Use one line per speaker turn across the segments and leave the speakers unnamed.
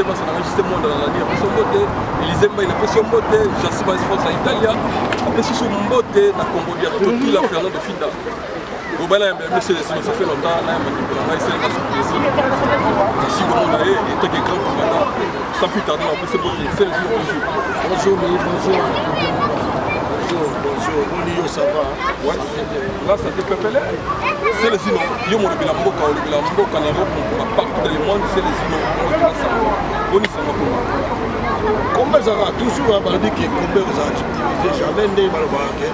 c'est parce qu'on a enregistré monde dans la nuit après son beauté Élisée Mbaye il a fait son beauté Jassima France à Italia après c'est son beauté na Cambodge tout la Fernando Finda au bala monsieur ça fait longtemps là on a essayé de surprise si vous voulez et toi qui est grand commandant sans plus tarder après c'est beauté c'est le jour
bonjour bonjour ça va
ouais là ça te pépélé c'est le sinon yo mo le bilamboka na partout dans le monde c'est le sinon on ça va
combien ça va toujours à dire que combien ça a divisé jamais ndé balobake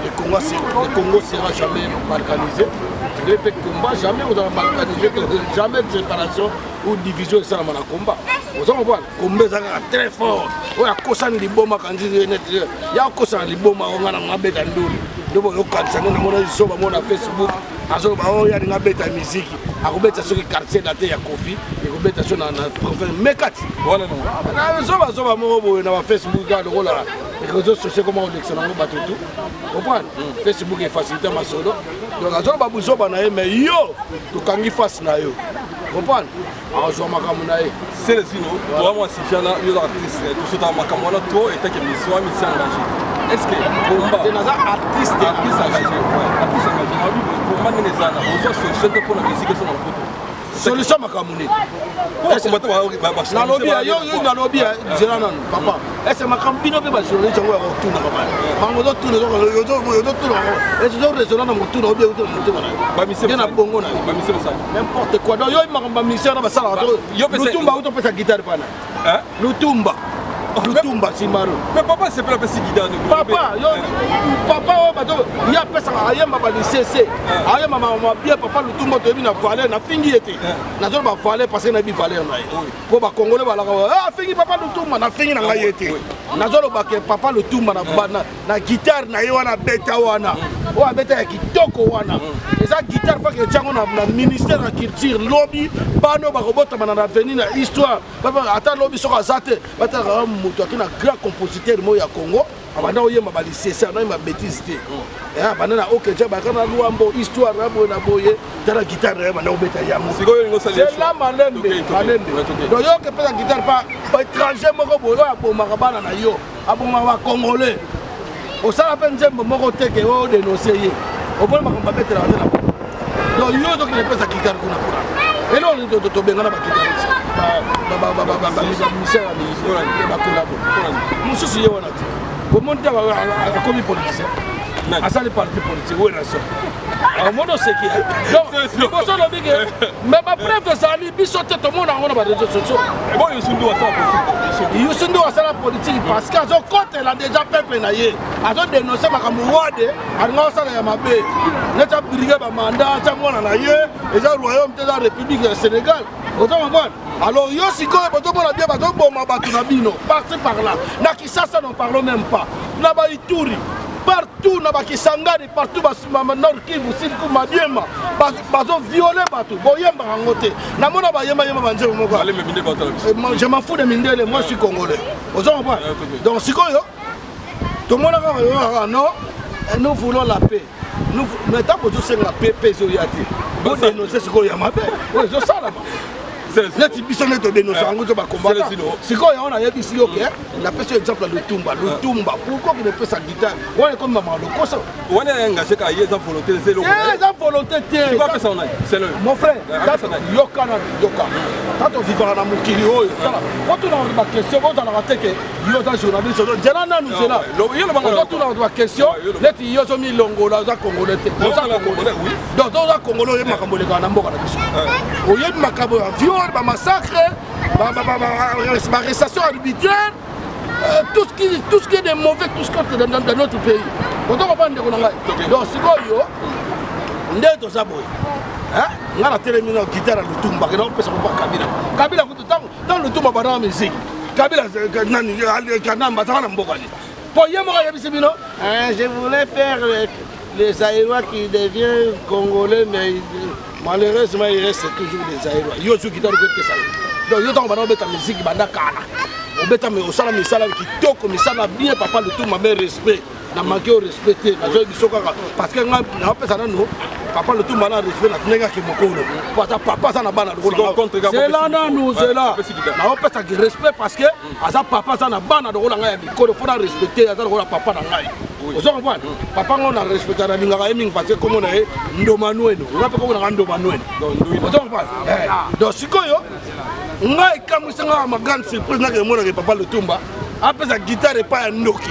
le Congo sera jamais balkanisé le combat jamais on va balkaniser jamais de séparation ou division ça dans le combat vous savez quoi combien ça va très fort on a kosani liboma kanzi net ya kosani liboma on a ngabeta ndoli ndobo yokansana na mona isoba mona Facebook azo ba o ya ngabeta musique akobeta soki quartier date ya Kofi ekobeta so na province mekati
voilà non
na zoba mo bo na Facebook ga lokola réseaux sociaux comment on excellent bato tout comprendre Facebook est facilité ma solo donc azo ba buzoba na mais yo to kangi face na yo comprendre azo makamu na ye
c'est le sinon toi moi si jana yo artiste tout ça makamu na to et ta que mission mission engagé est-ce que combat
des artistes
engagé artiste engagé pour man les ana on soit solution pour la musique sur le
solution makamune na lobby yo na lobby jela nan papa est-ce makambino be ba solution ngo ko tuna ba mango do tuna yo do tuna est-ce que raisonner na mutuna obi yo tuna ba mise na bongo na
ba mise ça
n'importe quoi donc yo makamba ministère na ba sala yo lutumba uto pesa guitare pana hein lutumba Simaro.
Mais papa c'est pas la petite guitare.
Papa, papa il y a personne ayé ma CC. Ayé ma bien papa le tout monde na valeur na fingi été. Na zo ba valeur parce que na bi valeur na. Pour ba congolais ba la fingi papa le tout na fingi na ngai été. Na zo ba ke papa le tout na guitare na yo na beta wana. O beta ya kitoko wana. Eza guitare fa ke tsango na ministère de la culture lobby bano ba robota na avenir na histoire. Papa ata lobby soka zate. Bata moto akina grand compositeur mo ya Congo abanda oyema ba lycée na ma bêtise te eh banda na okeja ba kana luambo histoire na boye tala guitare banda obeta yango c'est la malembe donc yo ke pesa guitare pa étranger moko boyo aboma bana na yo aboma ba congolais o sala pe nzembo moko teke o dénoncer ye o bona ba betela na donc yo donc ne pesa guitare kuna pura et non to benga na ba guitare mususu ye wana te omonta akomi politicien asali parti politique oyo na so omono seki donc liboso lobi ke mais babref ezali biso te tomona yango na bareseau sociaux yusundu asala politique parce que azokotela déjà peuple na ye azodénonce makambo wade alinga osala ya mabe neti abrige bamanda atya mwana na ye eza royaume te eza république ya Sénégal otomabwana alors yo sikoyo botomona bien bazoboma bato na bino parti par là na Kisasa n'en parlons même pas na Baituri partout na Bakisangani partout Nord Kivu Sud Mabiema bazo violer bato boyemba yango te na mona bayemba banzebo moko je m'en fous de mindele moi je suis congolais ozomba donc sikoyo tomona ka non nous voulons la paix nous mettons besoin de la paix zoyati bon dénoncer sikoyo ya mabe oui je sala neti biso neto dénoncer yango to ba combattre sikoyo on a yebisi yo ke na pesa exemple Lutumba pourquoi que ne peut sa guitare on comme maman lokoso
on est engagé ka yeza volonté c'est le
eza volonté te
pas ça on a c'est le
mon frère yoka quand on vivra na mukili oyo quand on a ba question on a raté que yo ta journaliste jela na nous cela quand on a ba question neti yo so mi longola za congolais te congolais oui donc za congolais yo makambo le kana mboka na biso o yebi makambo viol ba massacre ba arrestation arbitraire tout ce qui est de mauvais tout ce qui est dans notre pays on doit pas ndeko nanga donc sikoyo ndeto saboy hein ngala terminer guitare Lutumba que non pesa ko Kabila ko tant Lutumba bana musique Kabila nani kanamba tana mboka ni po yemo ka yebisi bino je voulais faire les Zaïrois qui deviennent congolais mais malheureusement il reste toujours des Zaïrois yo su guitare ko ça donc yo tant bana beta musique banda kana obeta me osala misala kitoko misala bien papa Lutumba mais respect na manqué au respecter na joie biso kaka parce que nga na pesa nano papa le tout mana respect na tenga ki mokolo parce papa ça na bana c'est là nanu c'est là na pesa ki respect parce que asa papa ça na bana de la ngai ko faut respecter asa ko papa na ngai ozo comprendre papa ngo na respecter na linga ka parce que comme on est ndomanueno on appelle comme na ndomanueno ozo comprendre donc sikoyo ngai kamusinga ma grande surprise na ke mona ke papa le tumba apesa guitare pa ya ndoki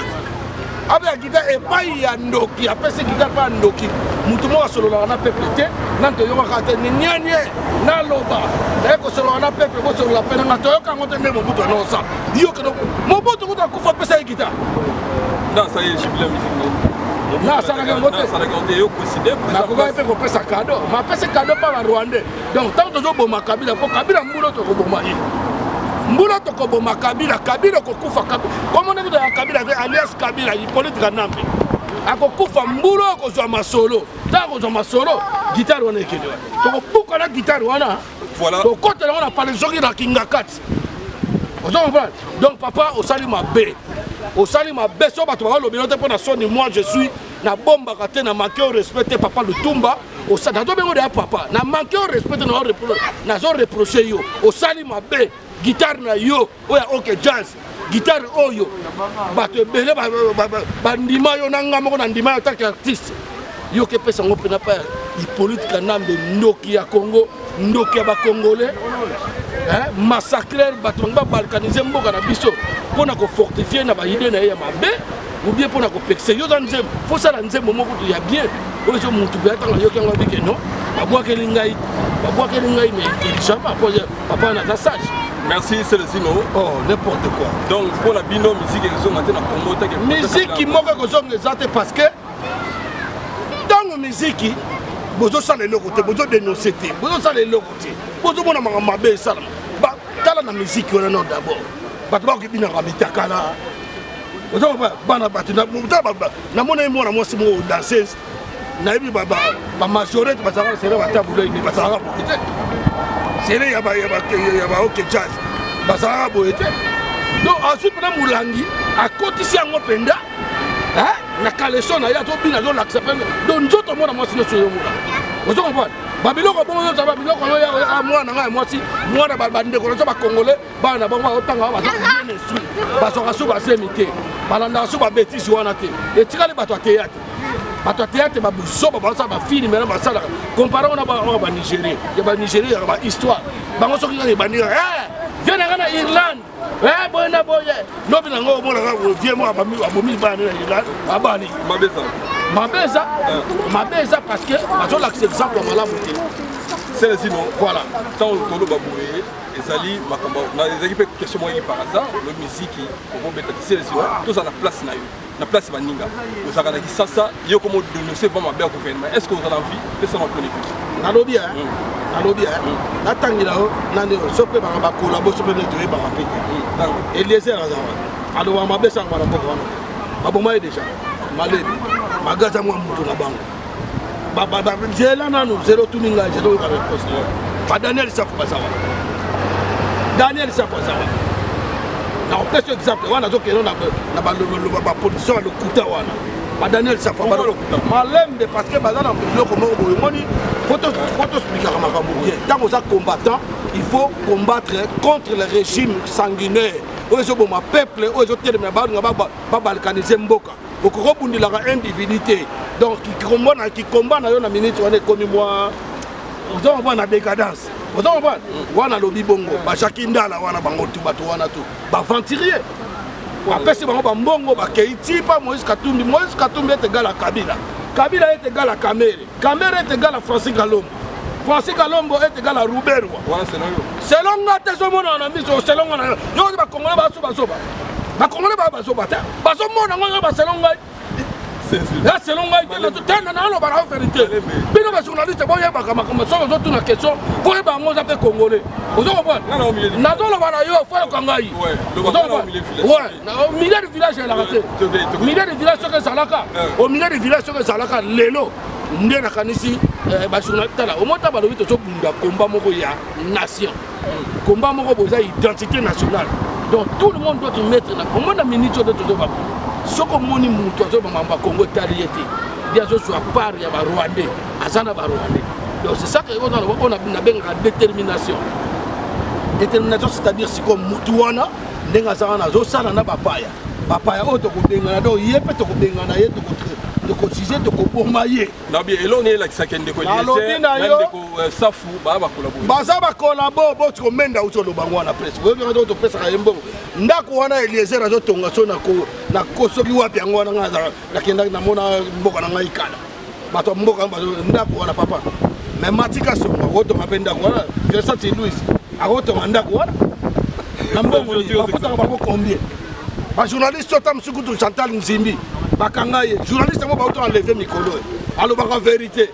apesa guitare pa ya ndoki apesa guitare pa ya ndoki mutu mo solo na peuple te nanto yo ka te nyanye na loba na ko solo na peuple ko solo la pena ngato yo ka ngote me mobutu na osa yo ke mobutu ko ta kufa pesa ya guitare
non ça y est chibila musique
na ça na ngote
ça na ngote yo considère
na ko ba pe ko pesa cadeau ma pesa cadeau pa ba rwandais donc tant to zo boma kabila ko kabila mbulo to ko boma yi mbulo to ko boma kabila kabila ko kufa kabila comme on est dans kabila alias kabila yi politique nambe akokufa mbulo ko zo masolo ta ko zo masolo guitare wana ekele to ko buka na guitare wana
voilà
to côté là on a parlé zoki na kingakati ozo comprendre donc papa au sali mabe so bato ba lobelo te pona soni moi je suis na bomba kate na manquer au respect papa Lutumba au sa na to bengo de papa na manquer au respect na zo reprocher yo au sali mabe guitare na yo oya OK jazz guitare oyo bato ebele ba ndima yo na ngamo na ndima yo tant qu'artiste yo ke pesa ngo pena pa politique nambe ndoki ya Congo ndoki ya ba congolais massacrer bato ba balkaniser mboka na biso pona ko fortifier na ba idée na ya mabe ou bien pona ko pexer yo dans nzem faut ça dans nzem moko to ya bien oyo mutu ba tanga yo kengo bike no babwakeli ngai mais intelligent papa na sage.
Merci Célestino.
Oh, n'importe quoi.
Donc pour la bino musique ils ont maintenant promoté
musique qui manque que sont exact parce que dans la musique bozo sala le côté bozo dénoncer bozo sala le côté bozo mona mabe sala ba tala na musique on non d'abord bato ba ko bina rabita kala bozo bana batina na mona mona mo simo danseuse na yebi ba majorité ba sala sera ba tabulo ni ba sala boite sera ya ba OK jazz ba sala boite donc ensuite na mulangi a kotisi yango penda na kaleso na ya to bina zo l'accepter donc nzoto mona mo sino soyo mona ozo comprendre babiloko bongo yo taba biloko yo ya mwana ngai mwasi mwana bande ko so ba congolais bana bango otanga ba bien su ba soka su ba semité balanda su ba bêtise wana te etikali bato théâtre ba buso ba sa ba film na ba sala comparons na ba Nigeria ya ba Nigeria ya ba histoire bango soki ya ba ni viens na Irlande bona boye lobi na ngo mona ga vie mo abomi ba na Irlande abani mabeza parce que bazo l'accès exemple malamu te
c'est le sinon
voilà
tant tolo baboué ezali makamba na ezali pe question moi par hasard le musique au beta c'est le sinon tout ça na place na yo na place baninga osaka na kisasa yo comme dénoncer vraiment bien gouvernement est-ce que vous avez envie de ça en plein
nalobi na tangila nani sope ba collabo sope ne tué ba rapide donc Eliezer azama ado wa mabesa ngwana mboka wana baboma déjà malade magaza mwa mutu na bango baba jela nanu zero tuninga zero ka réponse ba Daniel Safu basawa na opession exemple wana zo keno na ba position le kuta wana ba Daniel Safu ba malembe parce que bazana biloko moko boye moni photo expliquer makambo bien tant aux combattants il faut combattre contre le régime sanguinaire oyo bo ma peuple oyo telema ba balkaniser mboka okoko bundilaka individualité donc qui combat na yo na minute wana komi moi ozo mwa na décadence ozo mwa wana lobi bongo ba Shakindala wana bango tu bato wana tu ba venturier apesi bango ba mbongo ba keiti pa Moïse Katumbi est égal à Kabila est égal à Kamere est égal à Francis Kalombo est égal à Rouberwa
voilà
selon nga te so mona na miso selon nga yo ba Congolais ba basoba te bazomona ngo ba selon ngai là selon ngai tena na lo ba la vérité bino ba journaliste boye ba kama so zo tuna question boye ba ngo za pe congolais ozo comprendre na zo lo ba na yo fo ko ngai ouais au milieu du village la raté milieu du village que Salaka au milieu du village que Salaka lelo ndena kanisi ba journaliste la au mota ba lobi to so bunda combat moko ya nation combat moko boza identité nationale Donc tout le monde doit te mettre là. Comment la minute de te dire ce que mon imouto zo bamba Congo taliété. Bien sûr soit part ya ba Rwandais, azana ba Rwandais. Donc c'est ça que on a bien détermination. Détermination c'est-à-dire si comme mutuana ndenga sana zo sana na papaya. Papaya o to ko benga do yepe to ko benga na ye to ko de cotiser de composer.
Na bien elon est là qui s'akkende ko lycée. Même ko safu ba collaborer.
Baza ba collaborer bo to menda uto lo bango na presse. Wo nga to presse ka yembo. Ndako wana Eliezer azo tonga so na ko soki wapi yango wana nga na kenda na mona mboka na ngai kala. Bato mboka bato ndako wana papa. Mais matika so ngo to mapenda ko wana. Vincent Louis. Agoto ndako wana. Na mbongo ni bafuta ba ko combien. Ba journaliste tam sukutu Chantal Nzimbi. Bakangaye journaliste mo ba auto enlever mikolo. Alo ba vérité.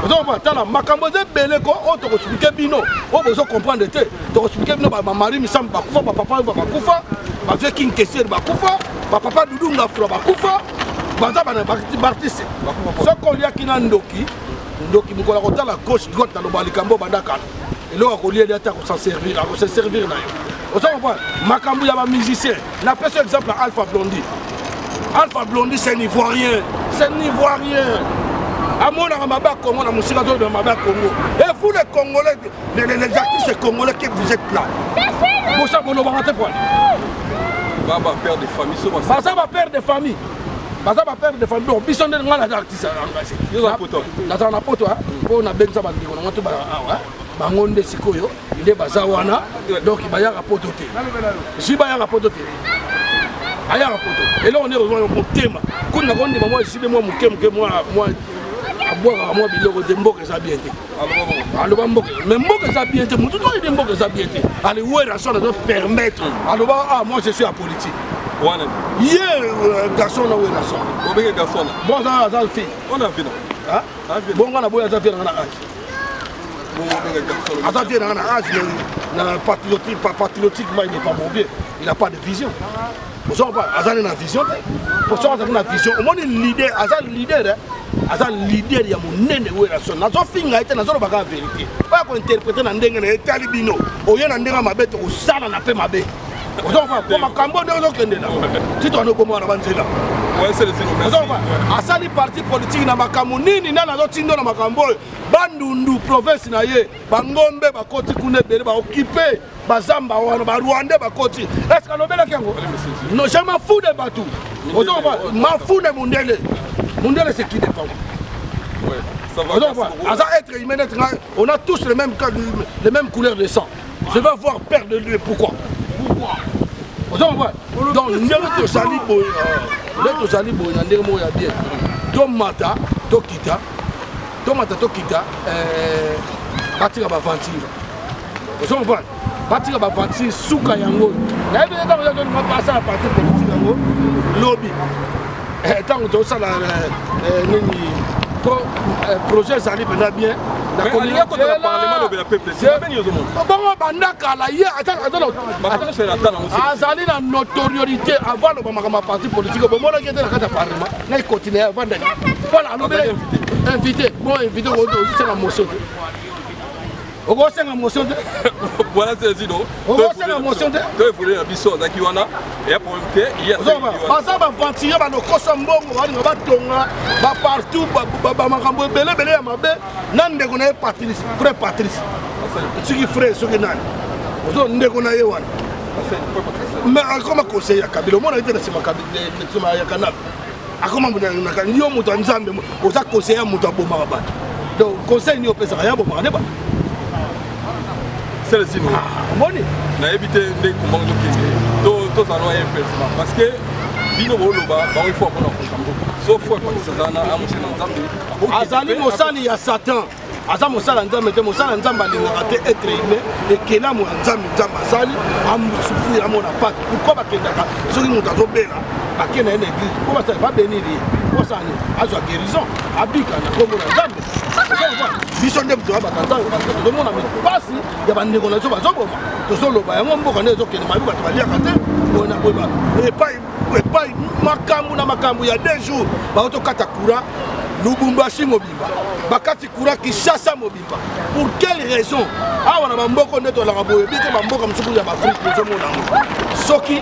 Donc tala makambo ze belé ko o to ko expliquer bino. O bozo comprendre te. To ko expliquer bino ba mari mi sam ba kufa ba papa ba kufa. Ba fait king kesser ba kufa. Ba papa dudu nga fro ba kufa. Ba za ba na artiste. So ko lia kina ndoki. Ndoki mukola ko tala gauche droite na lo ba likambo ba dakala. Et là ko lia ta ko s'en servir, ko se servir na yo. Vous savez quoi? Makambu y'a un musicien. La personne exemple à Alpha Blondy. Alpha Blondy c'est un Ivoirien. C'est un Ivoirien. À mon Amaba Congo, on a musique de Amaba Congo. Et vous les Congolais, les artistes congolais qui vous êtes là. Pour ça, on va rentrer pour
Baba père de famille.
Ça va père de famille. Ça va père de famille. Donc, bisson de les artistes engagés.
Ils ont poto.
Là, on a poto. Pour on a bien ça, on a tout bangonde sikoyo ide bazawana donc baya rapoto te si baya rapoto te aya rapoto et là on est rejoint au thème kuna konde moi ici moi muke moi aboka moi biloko de mboka za bien te aloba mboka mais mboka za bien te mutu to ide mboka za bien te ali wera ça doit permettre aloba ah moi je suis en politique
wana
garçon na wera ça
obé garçon
bon ça fille
on a vu
hein bon on a boya ça faire na âge attends, il a patriotique, il n'est pas mauvais, il n'a pas de vision. Pour ça, il a une vision. Pour ça, il a une vision. Au moins, leader, il y a mon nez où il a son. Il a une vérité. Pas qu'on interprète dans les talibino. Au lieu d'en dire à ma bête, au salon, on a fait ma bête. Si tu as un comment on là.
C'est le signe.
Asali parti politique na makambo nini na nazo tindo na makambo bandundu province na ye bangombe bakoti kuna bele ba occuper bazamba wana ba Rwanda bakoti est-ce que lobela kengo non je m'en fous de batou ozo ba m'en fous de Mundele c'est qui défend
ouais ça va
asa être humain on a tous les mêmes couleurs de sang je vais voir perdre de lui pourquoi donc ndenge tozali boye ndenge tozali boye na ndenge moko ya bien tomata tokita batika baventure ozomopana batika baventure suka yango nayebi ntango ozolinga basala parti politique yango lobi ntango tozosala nini projet ezali mpena bien bongo bandakala ye azali na notoriété avant lobamaka maparti politique bomonaki ete na kati ya parlement na ekontinue avandaki mpona alobele invité bon invité ozosenga motion te okosenga motion te
voilà c'est dit non
okosenga motion te
to evolue na biso azaki wana ya problème te iya
baza baventure balokosa mbongo balinga batonga bapartout bamakambo ebelebele ya mabe na ndeko na ye Patrice frère Patrice soki frère soki nani ozo ndeko na ye wana mais akoma conseil ya Kabila omona ete na nsima ya Kanabe akoma yo moto ya Nzambe oza conseil ya moto abomaka bato donc conseil ni opesaka ya bomaka nde bato
c'est le signe
moni
na éviter les commandes to ça doit être parce que bino boloba ba il faut qu'on a sauf fois parce que ça na amusi na Nzambe
azali mosali ya Satan aza mosala Nzambe te mosala Nzambe alingaka te être humain ekela mo Nzambe asali amusufu ya mona pate pourquoi bakendaka soki moto azobela bakenda na église po basala babeniri posani azwa guérison abika na kombo na Nzambe biso nde moto batata tozomona pasi ya bandeko na biso bazoboma tozoloba yango mboka nde ezokende mabi bato baliaka te boyena boyeba epai makambo na makambo ya 2 jours baotokata courant Lubumbashi mobimba bakati courant Kinshasa mobimba pour quelle raison ah on a bamboko neto la raboye bité bamboka msuku ya Afrique zo mona soki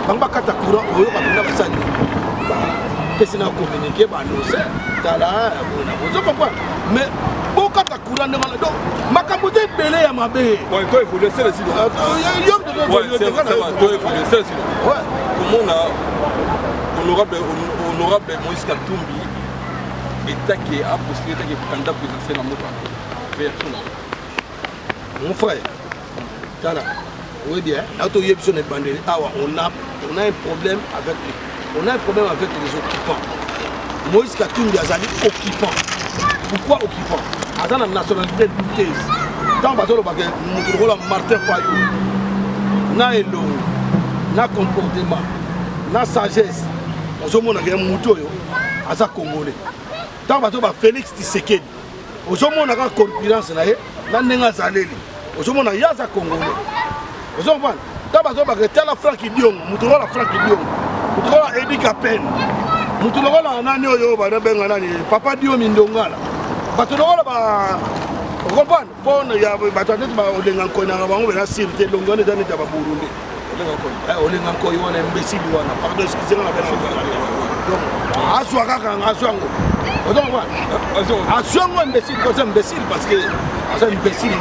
bambaka ta courant oyo bakunda basani pesi na communiquer ba annoncer tala bona bozo papa mais boka ta courant de malado makambo te belé ya mabe
bon toi il faut laisser les silos ouais c'est vrai toi il faut laisser les silos ouais comment on a honorable Moïse Katumbi État qui a postulé qui est candidat présidentiel en Moka.
Mon frère, Tala, oui bien, on a un problème avec lui. On a un problème avec les occupants. Moïse Katumbi a dit occupant. Pourquoi occupant? Attends la nationalité douteuse. Tant que nous avons Martin Fayou, na elo, na comportement, na sagesse. Nous avons un mouton à sa Congolais. Tant que Félix Tshisekedi, nous avons une concurrence na nenga zaleli. Nous avons un yaza Congolais. Nous avons un Franck Dion, nous avons Franck Dion, nous avons Edi Kapen, nous avons Nani Oyo, Papa Dion Mindongala. Nous avons vous comprenez? Pour il y a des gens qui ont sécurité, donc on est dans les Burundi. On est encore un imbécile, pardon, excusez-moi. Donc, imbécile parce que c'est imbécile.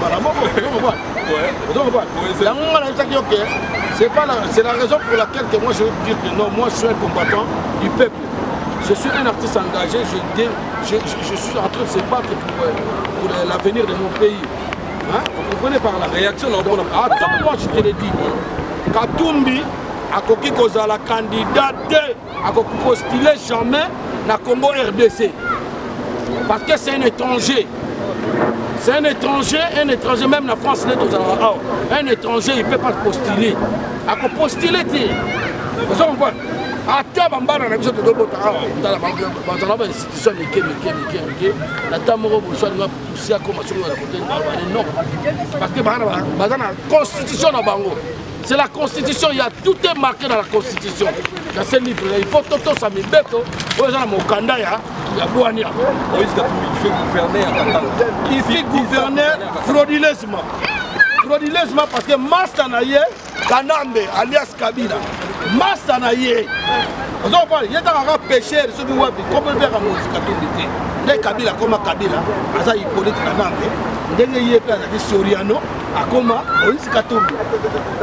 C'est la raison pour laquelle que moi je veux dire que non, moi je suis un combattant du peuple. Je suis un artiste engagé, je suis en train de se battre pour l'avenir de mon pays. Hein? Vous comprenez par la réaction? Attends, moi je te l'ai dit. Katumbi a coquille la candidate a postulé jamais dans le Congo RDC. Parce que c'est un étranger. C'est un étranger même la France, un étranger il ne peut pas postuler. A postuler, vous comprenez? Ata bambana na biso to dobota awa tala banzana ba institution mike na tamoro boso nga pousser comme sur la côté non parce que bazana constitution na bango c'est la constitution, il y a tout est marqué dans la constitution dans ce livre il faut toto sa mibeto ozana mokanda ya Bouania il fait gouverner frauduleusement parce que Master Naye Kanambe alias Kabila Master Naye il y a un pécheur qui a été Kabila comme Kabila Aza Hippolyte Kanambe il y a un Soriano Akoma Moïse Katumbi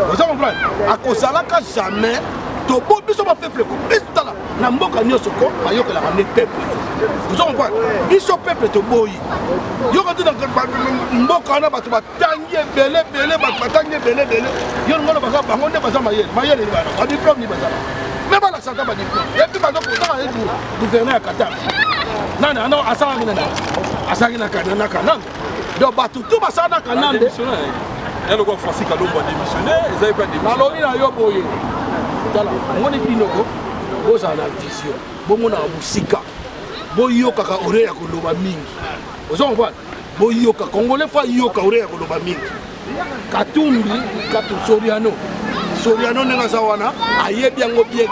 vous comprenez à Kosalaka jamais tobo biso ba peuple ko bitala na mboka nyoso ko bayoka la ramener peuple vous comprenez biso peuple to boyi yoko ti na mboka na bato batangi belé batangi belé yo ngolo baka bango nde baza mayele ni bana ba diplôme ni baza mais ba la santa ba diplôme et puis ba ko ta edu gouverneur Qatar nana non asala mina na asagi na kana donc bato tout basana kana nde
et le Francis Kalombo a démissionné, ils n'avaient pas démissionné.
On est binoko, vous avez la vision, vous avez la musique, vous avez la oreille à Koloba Mingi. Vous avez la Congolais, vous avez la oreille à Koloba Mingi. Katumbi, Soriano n'est pas Zawana, aïe bien au pied,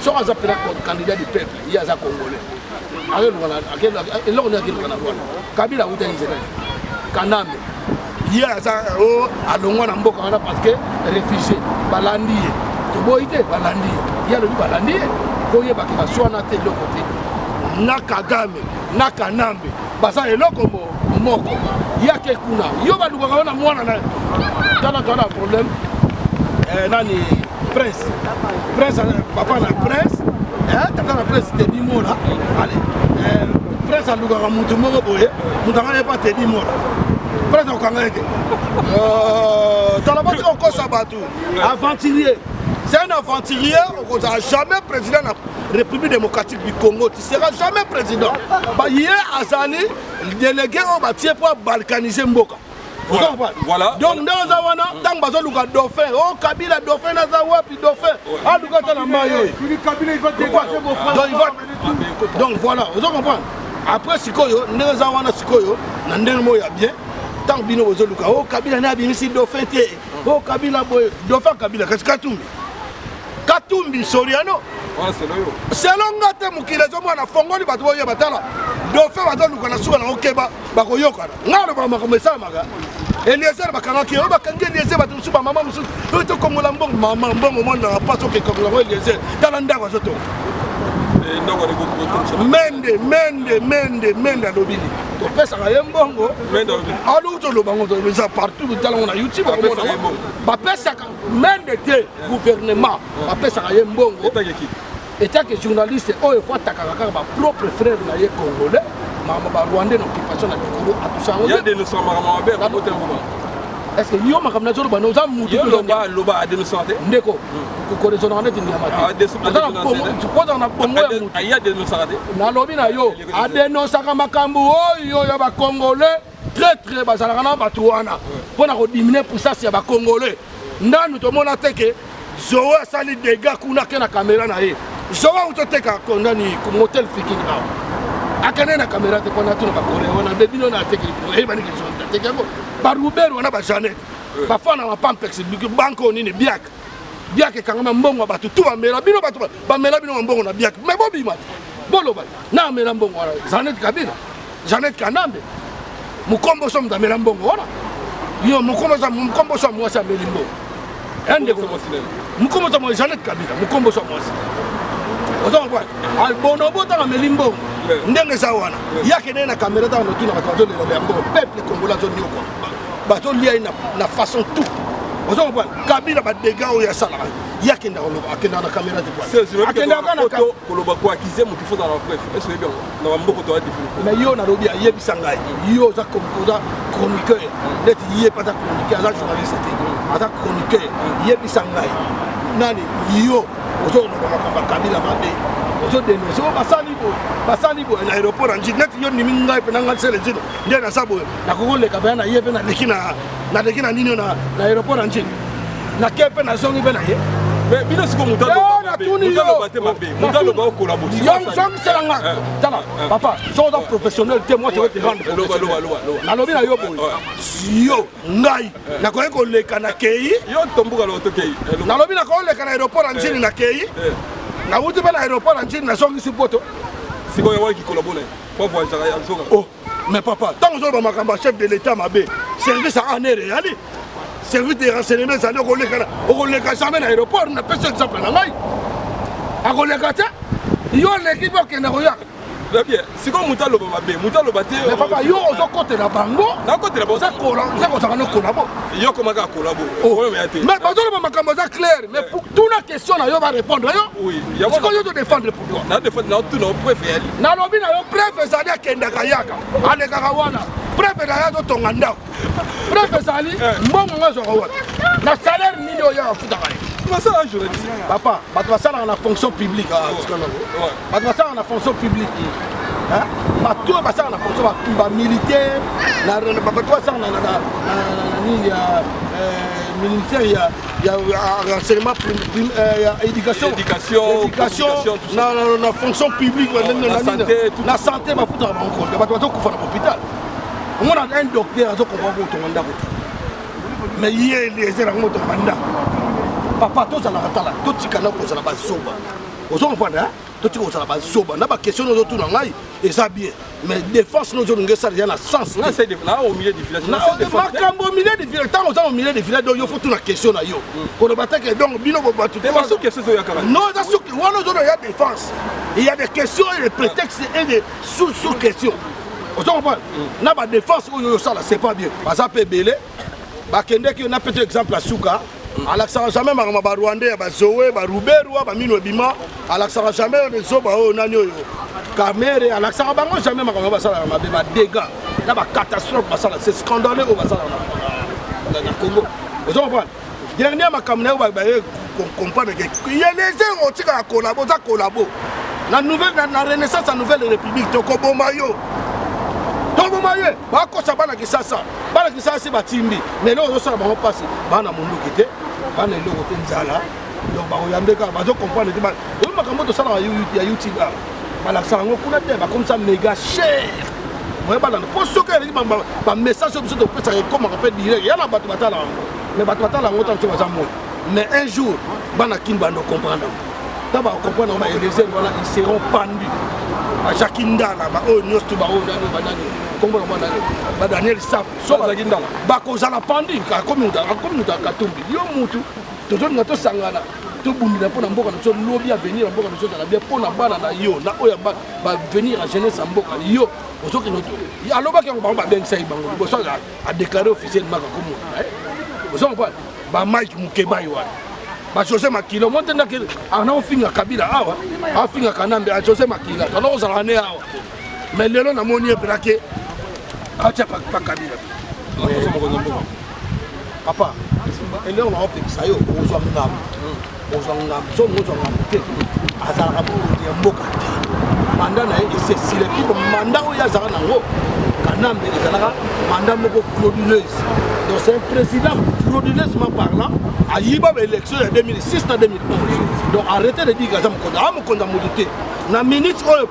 soit un candidat du peuple, il y a un Congolais. Et là, on a dit Kabila, vous avez Kanambe. Il y a ça à Longwana Mboka parce que réfugiés, Balandi, Toboïté, Balandi, il y a le Balandi, Koye Bakima, soit na télé côté, Nakagame, Nakanambe, Basa et Lokomo, Moko, il y a quelqu'un, Yoba Lugana, moi, dans un problème, Nani, Prince, papa na Prince, Tata la Prince, t'es dit moi là, allez, Prince à Lugana, Moutoumoro Boye, Moutanga n'est pas t'es dit moi là. Aventurier. C'est un aventurier, on ne sera jamais président de la République démocratique du Congo. Tu ne seras jamais président. Hier, Azali, délégué pour balkaniser Mboka.
Voilà.
Donc, dans le temps, on a dauphin. Oh, Kabila, dauphin, Nazawa, puis dauphin. Ah, nous avons un maillot. Donc, voilà, vous comprenez. Après, Sikoyo, nous avons un Sikoyo, nous avons bien. Tant bino ozoluka oh Kabila na bimisi dauphin te oh Kabila boy dauphin Kabila Katumbi Soriano selonga te mokili ezomona fongoli bato boyeba tala dauphin bazoluka na suka nango keba bakoyokana ngai aloba makambo esalamaka Eliezer bakangaki oyo bakangi Eliezer bato mosusu bamama mosusu oyo tokongola mbongo mama mbongo monaka mpasi okekongolango Eliezer tala ndako azotonga mende alobili topesaka ye mbongo alutoloba ngo eza partout talango na youtube bapesaka mende te gouvernement bapesaka ye mbongo etake journaliste oyo fo atakaka kaka bapropre frère na ye congolais makambo barwandais na occupation na likolo atusango est-ce que yo makambo nazoloba noza mutu ndeko kokorezona neti ndiyama te na bongo ya mutu nalobi na yo adenosaka makambo oyo ya bacongolais très bazalaka na bato wana mpona kodimine puissance ya bacongolais ndanu tomona teke zoe asali dega kuna ke na kamera na ye zoe utoteka kondani motel fiking awa akende na kamera te kona tuna bakore wana bebino na teke ebani ke zonda teke ko barubero wana ba Janet bafana ma pampex banko nini biak kangama mbongo bato tu bamela bino bato bamela bino mbongo na biak mais bobi mat boloba na mela mbongo wana Janet Kabila Janet Kanambe mukombo som da mela mbongo wana yo mukombo som mwasa melimbo ende ko mukombo som Janet Kabila mukombo som mwasa ozo kwa albonobo ta melimbo ndenge za wana yake na kamera ta notuna bato bazolela mbongo peuple congolais zo nyoko bato lia na façon tout ozo kwa Kabila ba dégâts oya sala yake na oloba akenda na kamera te kwa akenda kana koloba kwa kize mutu fo dans la bref est-ce que bien na mboko to adi mais yo na lobi ayebisa ngai yo za kompoza chroniqueur net yé pas ta chroniqueur za journaliste te ata chroniqueur yebisa ngai nani yo ozo na Kabila mande ozo dénoncer basali bo na aéroport en net yo ni minga pe nanga sele jino nde na sabo na kokole ka bana yebe na lekina nini na aéroport en na kepe na zongi be na ye mais bino siko mutalo bate mabe mutalo ba kolabo yo zong selanga tala papa so da professionnel te moi je vais te rendre na lobi na yo boy yo ngai na ko eko leka na kei yo tombuka lo to kei na lobi na ko leka na aéroport en Chine na kei na wuti ba na aéroport en Chine na zongi sipoto siko yo waki kolabone pour voir ça ya oh mais papa tant zo ba makamba chef de l'état mabe service à anere ali service de renseignement ça ne relève jamais l'aéroport na personne exemple na ngai akoleka te yo l'équipe qui na roya très bien si comme mutalo ba be mutalo ba te mais papa yo ozo côté na bango na côté na boza kola ça ko ça na kolabo yo comment ka kolabo o mais bazolo ba makambo za clair mais pour toute la question na yo va répondre yo oui ya ko yo to défendre pour toi na défendre na tout na préféré na lobi na yo préféré ça dia kenda kayaka ale kaka wana préféré ya to tonga ndako préféré sali mbongo ngazo ko wana na salaire nini yo ya futa kale ça un journaliste papa bato basala na fonction publique bato basala na fonction publique hein bato basala na fonction ba militaire na bato basala na nini ya militaire ya renseignement ya éducation na fonction publique na santé ba futa ba nkonde bato bato kufa na hôpital on a un docteur azo ko ba ko to ndako mais yé les era moto banda papa tozalaka tala totikana kozala bazoba ozo comprendre totika kozala bazoba na baquestion nozotuna ngai eza bien mais défense nozolinga esala ya na sens au milieu du village makambo au milieu du village ntango oza au milieu du village donc yo faut tuna question na yo koloba teke donc bino bobatu te non eza suki wana ozono ya défense il y a des questions et des prétextes et des sous-questions ozo comprendre na badéfense oyo yosala c'est pas bien baza mpe ebele bakendeki na peut-être exemple ya suka alaksaka jamais makambo barwandais bazowe baruberwa bamino ebima alaksaka jamais rezoba oyo nani oyo kamere alaksaka bango jamais makambo basalaka mabe badégâts na bacatastrophe basala c'est scandaleux oyo basalaka na Congo ozo comprendre dernier makambo na yo baye comprendre ke yeleze otikaka kolabo oza kolabo na nouvelle na renaissance ya nouvelle république tokoboma yo ye bakosa bana kisasa si batimbi mais lelo ozosala bango mpasi bana monduki te bana eloko te nzala donc bakoyambeka bazo comprendre te oyo makambo tosalaka ya youtube balakisaka yango kuna te bakomisa méga cher oye balanda mpo soki eleki bamessage oyo biso topesaka ekomaka mpe direct ya na bato batala yango mais bato batala yango ntango so baza moi mais un jour bana kini bando comprendre tant va comprendre les réserves voilà ils seront pendus à Jakinda là ba oh nyos to ba oh nani ba nani kombo ba nani ba Daniel Sap so ba Jakinda ba ko zala pendu ka comme nous katumbi yo mutu toujours ngato sangana to bundila pona mboka na so lobby à venir mboka na so na bien pona bana na yo na oya ba venir à jeunesse mboka yo osoki no aloba ke ba ben sai bango bo so a déclarer officiellement comme vous savez ba Mike Mukeba yo ba José Makila monte na ke ana ofinga Kabila awa afinga Kanambe a José Makila tolo ozala ne awa mais lelo na moni ebrake acha pa Kabila papa ele on a opté ça yo ozwa ngam so ozwa ngam te azala ka ya mboka te mandat na c'est si le ki mandat o ya zala nango Kanambe ezalaka mandat moko frauduleuse donc c'est un président frauduleusement parlant à Yiba l'élection de 2006 à 2011 donc arrêtez de dire que ça me condamne na ministre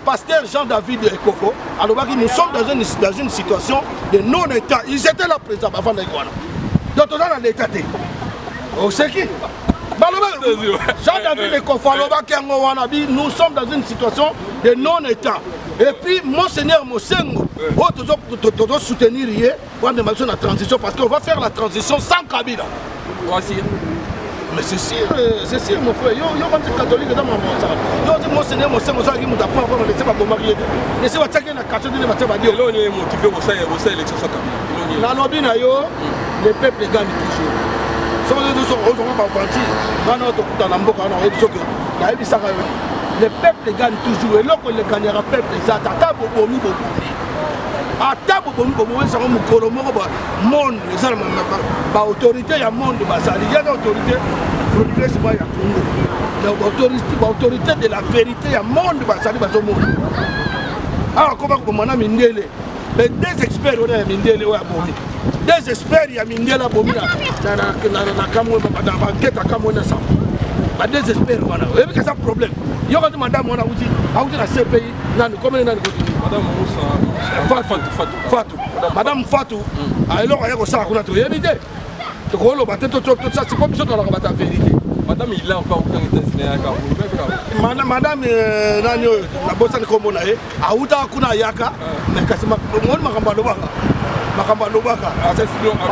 pasteur Jean-David Ekoko alors nous sommes dans une situation de non-état ils étaient là présents avant d'Iguana donc on a l'état on sait qui Jean-David Ekoko nous sommes dans une situation de non-état et puis Monseigneur Mosengo doit soutenir pour la transition parce qu'on va faire la transition sans Kabila. Mais c'est sûr mon frère. Yo catholique dans mon yo dit Monseigneur Mosengo ça qui m'a pas laisser ma bombardier. Laisser va tchaker na catholique va tchaker dire.
Là on est motivé pour ça élection ça Kabila.
Na lobby na yo le peuple gagne toujours. So on va pas partir. Bana to kutana mboka na ebisoke. Na ebisaka yo. Le peuple gagne toujours et là qu'on le gagnera peuple ça tata bobomi ata bobomi ça comme kolo moko ba monde ça ba autorité ya monde ba ça il y a autorité progressivement ya Congo la autorité de la vérité ya monde ba ça ba zo monde alors comment ko mana mindele les deux experts on a mindele wa bomi deux experts ya mindele bomi na kamwe ba banquette kamwe na ça ba deux experts wana et puis ça problème yo quand madame wana uti na CPI nani comme nani
madame Moussa
Fatou madame Fatou alors ayako ça kuna to yebite to ko lo bateto to ça c'est comme ça dans la vérité
madame il a encore autant été
madame nani na bossa ko mona auta kuna yaka mais kasima mon makamba lobaka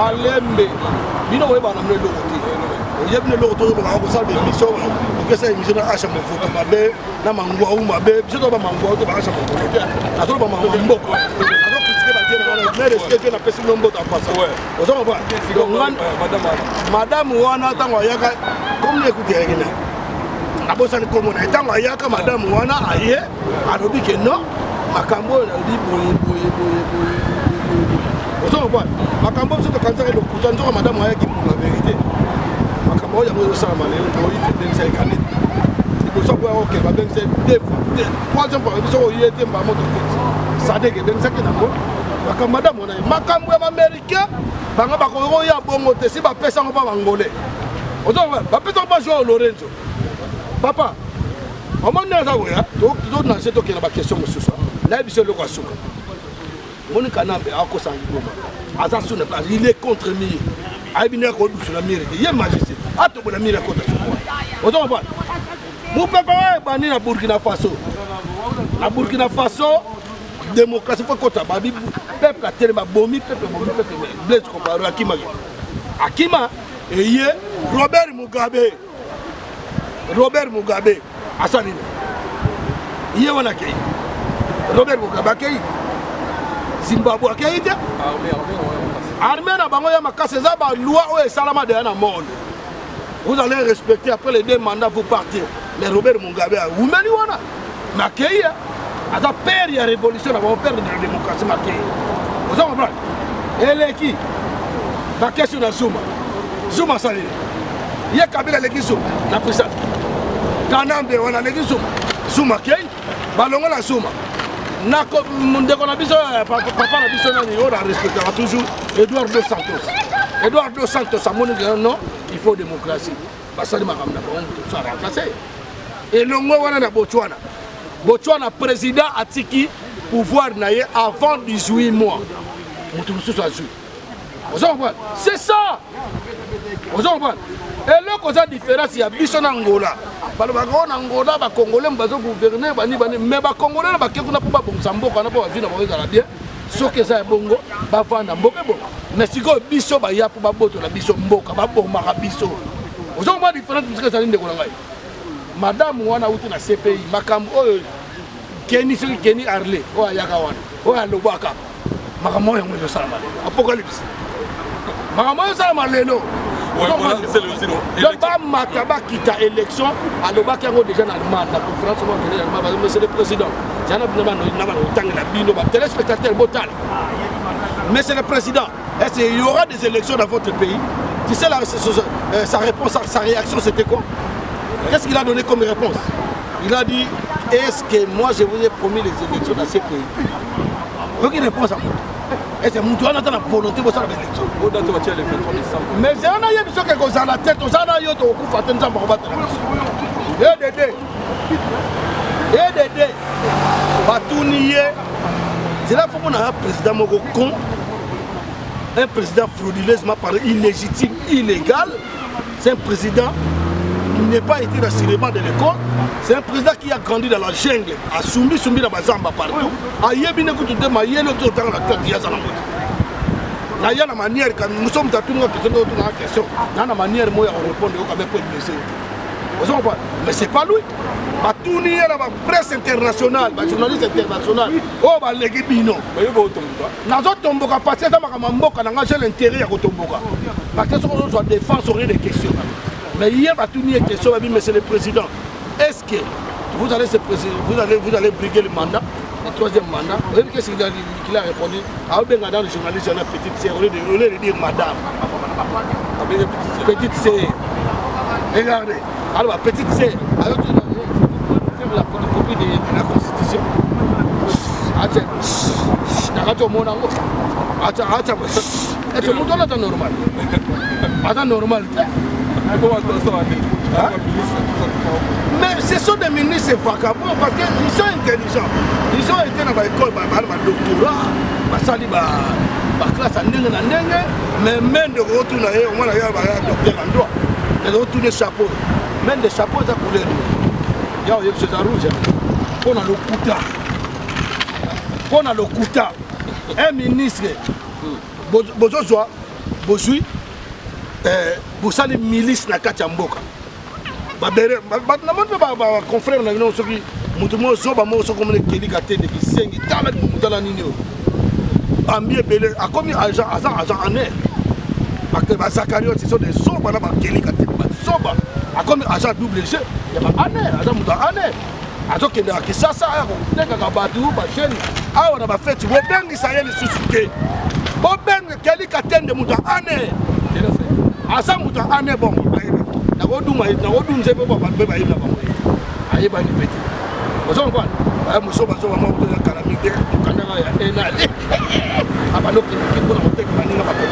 alembe bino ko ba na mle lokoti yebne lokoti ko ça des missions que ça émission acha mo photo mabe na mangwa ou mabe biso to ba mangwa to ba acha mo photo na to ba mangwa mboko alors critiquer ba dire mais respecter na pesi nombo ta passa vous savez pas madame wana tango yaka comme écouter ngina abosa ni komo na tango yaka madame wana aye alobi que non makambo na di boye vous savez pas makambo c'est quand ça le kutanzo madame aya qui pour la vérité makambo ya mo ça malé boye fait den sai kanit ko so ko ok ba ben c'est deux fois troisième fois so yete mba moto ça dege ben ça que na ko makambo madame wana makambo ya américain banga ba ko ya bongo te si ba pesa ngo ba ngolais vous savez ba pesa ba jouer Lorenzo papa on m'a dit ça ouais to na c'est to que na ba question mo susa na biso le kwa suka on Kanambe ako sangi boma attention il est contre mire abina ko du sur la mire il est magicien ato bona mire ko ta on va voir mon papa bani na Burkina Faso démocratie faut kota babi peuple a tellement bomi peuple blaise comparé Akima et Robert Mugabe asani yé wana kay Robert Mugabe kay Zimbabwe kay ite armée na bango ya makase za ba loi o salama de na monde vous allez respecter après les deux mandats vous partir mais Robert Mugabe a oumeli wana makay ata père ya révolution na ba père de la démocratie makay vous avez compris eleki ba question na Zuma sali ye Kabila leki Zuma na président Kanambe wana leki Zuma kay balongo la Zuma nako ndeko na biso papa na biso nani on respectera toujours Eduardo dos Santos amoni non il faut démocratie basali makamna on ça remplacer et longo wana na Botswana président atiki pouvoir naie avant 18 mois mutu so ça c'est ça ozo comprendre eloko za différence ya biso na Angola balobaka na Angola ba Congolais bazo gouverner bani mais ba Congolais ba kekuna po ba bongisa mboka na po ba vina ba ezala bien soki eza bongo ba vanda mboka bongo mais siko biso ba ya po ba boto na biso mboka ba bomaka biso ozo comprendre différence musika za ndeko na ngai madame wana uti na CPI makambo oyo Kenny Arlé oyo ayaka wana oyo alobaka makambo yango ezosala malelo apocalypse makambo oyo osala malelo donc bamata bakita élection alobaki yango déjà na Allemagne na conférence mondiale Allemagne monsieur le président jana bino otangela bino téléspectateurs botala monsieur le président est-ce qu'il y aura des élections dans votre pays? Tu sais sa réponse, sa réaction c'était quoi? Qu'est-ce qu'il a donné comme réponse? Il a dit, est-ce que moi je vous ai promis les élections dans ces pays? Aucune réponse à moi. Est-ce que nous avons la volonté de faire l'élection? Mais c'est un aïe qui est dans la tête, on a eu au coup fatem ça pour battre la mission. EDD. Batounié. C'est là qu'il faut qu'on ait un président con, un président frauduleusement parlé, illégitime, illégal. C'est un président qui n'a pas été dans le cinéma de l'école. C'est un président qui a grandi dans la jungle, à Sumbi dans Bazamba partout. À Yébine, quand tu te mailles, tu as la tête il y a la manière, quand nous sommes dans une question, il y a la manière où on répond, on peut blessé. Mais ce n'est pas lui. Tout le monde, la presse internationale, les journalistes internationaux, oh, les Guébino. Nous avons tomboka parce que nous avons l'intérêt à tomboka. Parce que nous doit défendre sur des questions. Mais hier, tout le monde question, monsieur le président, est-ce que vous allez briguer le mandat, le troisième mandat? Vous savez qu'est-ce qu'il a répondu? Ah, bien, dans le journaliste, il y a une petite sœur, au lieu de dire madame. Petite sœur. Regardez. Alors, petite sœur. Alors, tu la photocopie de la Constitution. Est-ce que nous sommes normal? Pas normal. Mais ce sont des ministres vagabonds parce qu'ils sont intelligents. Ils ont été dans l'école, doctorat, classe mais même de retourner, au moins, il y a un docteur en droit. Ils ont tous les chapeaux. Même des chapeaux à couleur. Il y a des choses rouges. On a le Kouta. On a le Kouta. Un ministre, Bozozoa, Bozui, Bosali milice na Kachamboka. Babere, ma confrère, na nous qui mutumo zoba mo so comme les kédikaté de Kisengi, tamet mutala nino. Ambié belé, a commis agent en air. Parce que Zakario, ce sont des zoba là, kédikaté, zoba. A commis agent double G, il y a un air, agent muta en air. Azo kende akisasa aya kuteka kabatu ba chaîne awa na ba fête bo bengi sayeli susuke bo bengi keli katende muta ane asa muta ane bon na koduma na kodunze bo ba be ba ina ba aye ba ni pete ozo kwa ay muso ba zo ba mo to kala mide kandanga ya enale abalo ke ko na moteka baninga ba ko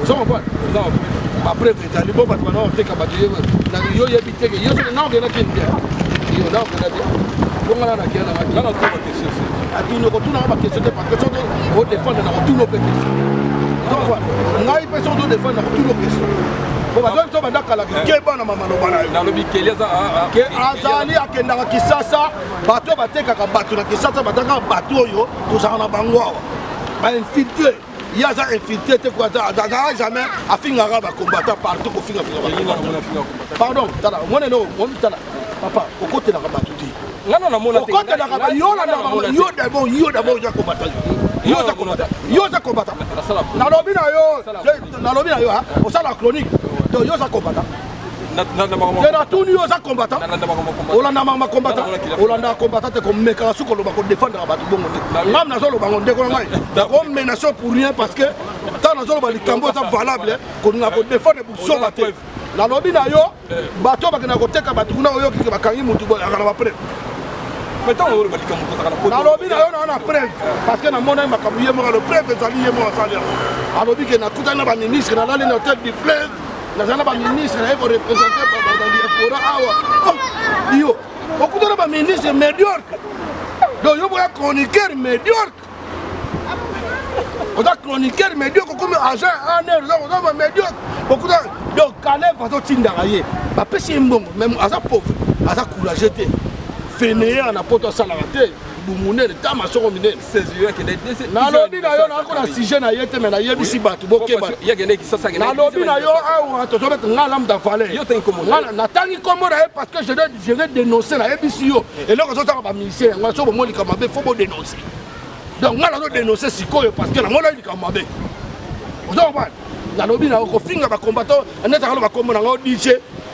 ozo kwa ba preuve tali bo ba na moteka ba diye na yo yebiteke yo na ngena kende yo na ngena on a la question. On a la question parce que on défend dans toutes nos questions. On a une personne de défendre dans toutes nos questions. Bon, bah donc on va d'accord avec Keba na mama lobana.
Na lobi keleza
ke azali akenda ka Kisasa, bato bateka ka bato na Kisasa bataka bato yo to za na bango. Ba infiltré. Il y a ça infiltré te quoi ça jamais a finira ba combattre partout ko finira. Pardon, tala, on est no, on tala. Papa, au côté na bato di.
Non, non, non,
la lobby na yo bato bakena koteka bato kuna oyo ki bakangi mutu bo akana preuve
mettons on va dire mutu
na lobby na yo na preuve parce que na mona makamu yemo le preuve ezali yemo asali a lobby ke na kutana ba ministre na lali na tête du fleuve na zana ba ministre na ko représenter ba dans diaspora awa yo okutana ba ministre médiocre do yo ba chroniqueur médiocre on a chroniqueur médiocre comme agent en air on a médiocre beaucoup donc Calais bazotindaka ye bapesi ye mbongo même aza pauvre aza courageux te fainéant na poto asalaka te bumunene ta masoko minene nalobi na yo nakona sujet na ye te me nayebisi bato bokeba nalobi na yo awa tozobeta nga lame da valeur natangi kombo na ye parce que je vais dénoncer nayebisi yo eloko ezotaka baministère yango so bomoni likambo mabe fo bodénoncer donc nga nazodénoncer sikoyo parce que nango nayi likambo mabe ozokobana nalobi na yo kofinga bacombattant netaka bakombo nango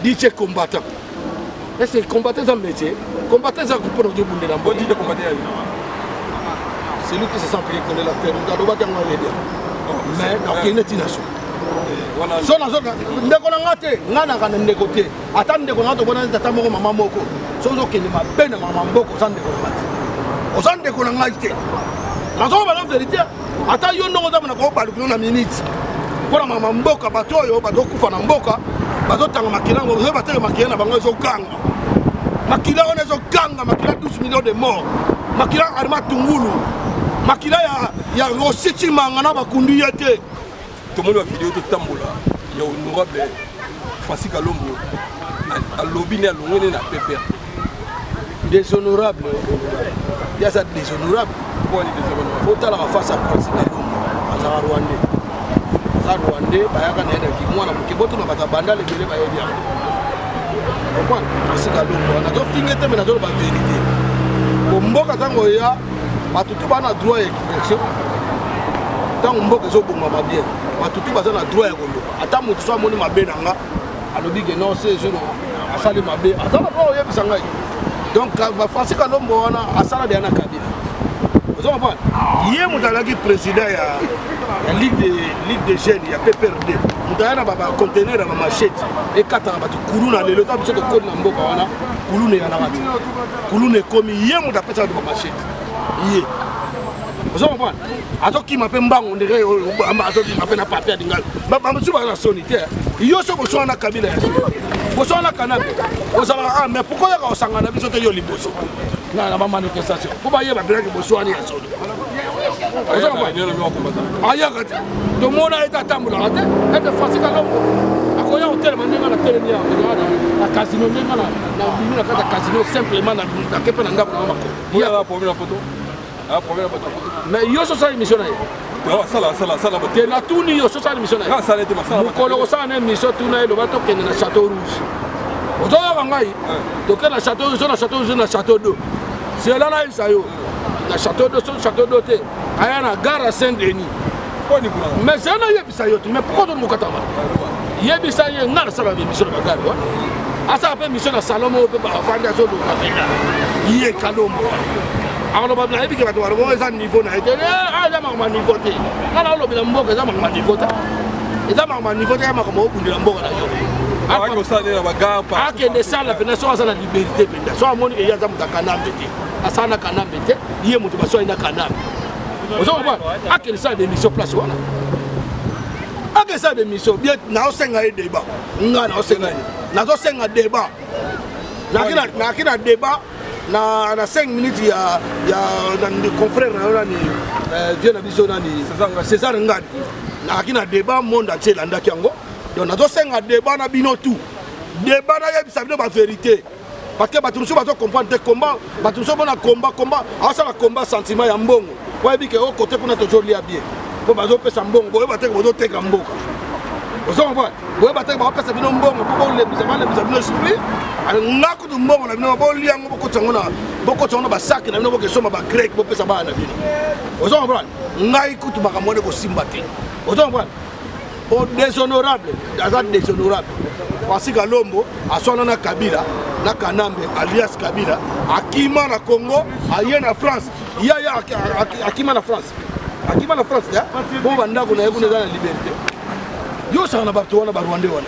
DJ combattant est-ce que combattant eza métier combattant eza mpona ozobundela mbo celui qui se sent payé connaît l'affaire nalobaki yango ayede mais nakende ntina so ndeko na nga te nga naka na ndeko te ata ndeko na nga tobona tata moko mama moko so ozokende mabe na mama mboko oza ndeko na nga te oza ndeko na ngai te nazokobana vérité ata yo ndongo oza mona kobalukino na minute mpona mama mboka bato oyo bazokufa na mboka bazotanga makila yango oyo bateke makila na bango ezoganga makila wana ezoganga makila 12 millions de morts makila arima tungulu makila ya rositi manga na bakundi ye te
tomoni bavideo totambola ya honorable Francis Kalombo alobi ne alongwene na pepere
déshonorable ya ça déshonorable otalaka face à Francis Kalombo azaka rwandais aza rwandais bayaka na ye na kimwana moke botuna bato banda lebele bayebi yango comprendre Francis Kalombo nazofinge te me nazoloba vérité bomboka ntango ya bato tu bana droit ya expression ntango mboka ezobongama bien bato tu baza na droit ya koloba ata motu so amoni mabe na nga alobi ke non se jeune asali mabe aza na droit oyebisa ngai donc Francis Kalombo wana asala deya na kabila ozomapana ye moto azalaki président ya ligue de jeunes ya PPRD moto aya na bacontener ya bamachete ekataka bato kuluna lelo ta biso tokodi na mboka wana kuluna eyalaka te kuluna ekomi ye moto apesaka bato bamachete ye ozomapana azokima mpe mbango ndenge azokima mpe na papier adingali bamosusu baza na soni te yo so boswana na kabila ya soni boswana na kanabe ozalaka mais pourquoi yaka osangana biso te yo liboso na bamanifestation po bayeba bilaki boswani ya soni ayaka te tomona ete atambolaka te ete Francis Kalombo akoya kotelema ndenge na telemi na casino ndenge na bimi na kati ya casino simplement nake mpe na ndako na mako mais yo so sala émission na ye te natuni yo so sala émission na ye mokolo kosala na émission tuna ye loba tokende na château rouge ozoyoka ngai tokende na château rouge na château rouge na château d'eau sela na yebisa yo na château d'eau so château d'eau te aya na gare à Saint-Denis mais sela na yebisa yo te mais pourquoi toni mokatama yebisa ye nga nasala émission na bagare wa asala mpe émission na salomo mpe bafandi azolonga pena ye Kalombo aloba na yebi ke bato balobo eza niveau na ete eza makoma niveau te nga na olobela mboka eza makoma niveau te eza makoma niveau te ya makoma obundela mboka na yo akende sala pena so aza na liberté penda so amoni ke ye aza moto akanambe te asala na kanambe te ye moto baso ayi na kanambe ozokobana akende sala démission place wana akende sala démission bien naosenga ye débat nga naosenga ye nazosenga débat naki na débat na 5 minutes ya confrère na yo nani vieux na biso nani César Ngadi nakaki na débat monde entier elandaki yango donc nazosenga débat na bino tout débat nayebisa bino bavérité parce que bato mosusu bazocomprendre te combat bato mosusu bona combat aosala combat sentiment ya mbongo oyebi ke okote kuna tozolia bien mpo bazopesa mbongo boyeba teke bozoteka mboka ozomba boyeba teke baopesa bino mbongo mpo balebisa bino esprit nga kutu mbongo na bino bolia yango bokotisa ngo basaki na bino bokesoma bagrek bopesa bana na bino ozomba ngai kutu makambo wana kosimba te ozomba déshonorable aza déshonorable Francis Kalombo aswana na Kabila na Kanambe alias Kabila akima na Congo aye na France ya akima na France te bo bandako na ye kuna eza na liberté yo sanga na bato wana barwande wana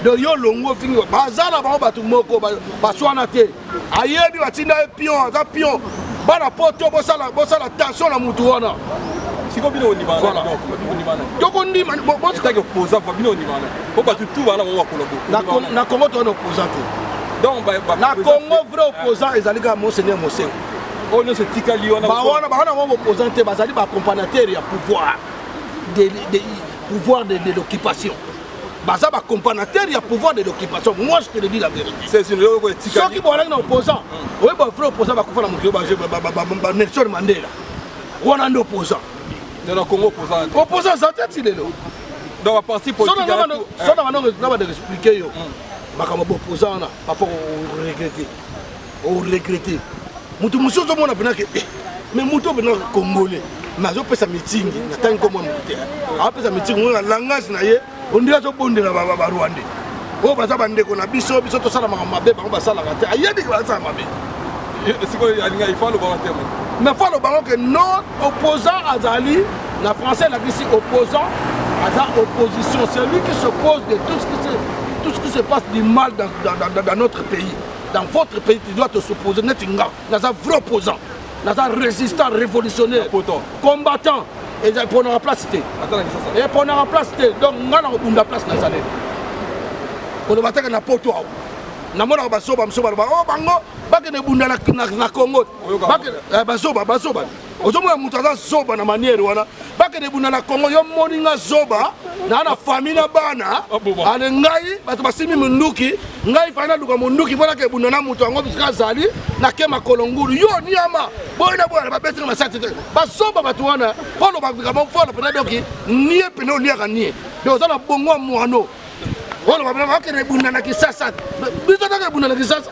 donc yo longo fingi baza na bango bato moko baswana te ayebi batinda ye pion aza pion bana poto bosala tension na mutu wana na Congo towana opposant te na Congo vrai opposant ezali kaka monseigneur Mosengo bawana bakana bango opposant te bazali baaccompagnateur ya pouvoir de l'occupation baza bacompanateur ya pouvoir de l'occupation. Moi je te le dis la vérité.
C'est une
soki boalaki na opposant oye bavrai opposant bakufa na mokili Nelson Mandela wana nde opposant opposant aza te ti lelo so na bana explike yo makambo baopposant wana papa oregrete motu mosusu ozomona penake mais motu opena congolais mais azopesa mitingi na ntangi komwa motu te azopesa mitingi na langage na ye ondiri azobondela barwandais oyo baza bandeko na biso tosala makambo mabe bango basalaka te ayebi basala mabe mais falo bango ke non opposant azali na français elakisi opposant aza opposition, c'est lui qui s'oppose de tout ce qui se passe du mal dans notre pays. Dans votre pays, tu dois te s'opposer. N'est-ce pas un vrai opposant, un résistant, révolutionnaire, combattant. Et pour nous remplacer. Et pour nous remplacer. Donc, nous avons une place dans les années. On va faire un poteau. Na mona basoba oh bango bakene bunda na Congo basoba ozomona mutu aza zoba na manière wana bakene bunda na Congo yo moninga zoba na famille na bana ale ngai bato basimi munduki ngai fana luka munduki bona ke bunda na mutu ango bisika zali na kema kolonguru yo niama bona babeti na masati basoba bato wana polo bakika mo fona pena doki nie pena oliaka nie donc za na bongo mwano wala babana bakene bunda na Kisasa biso na bunda na Kisasa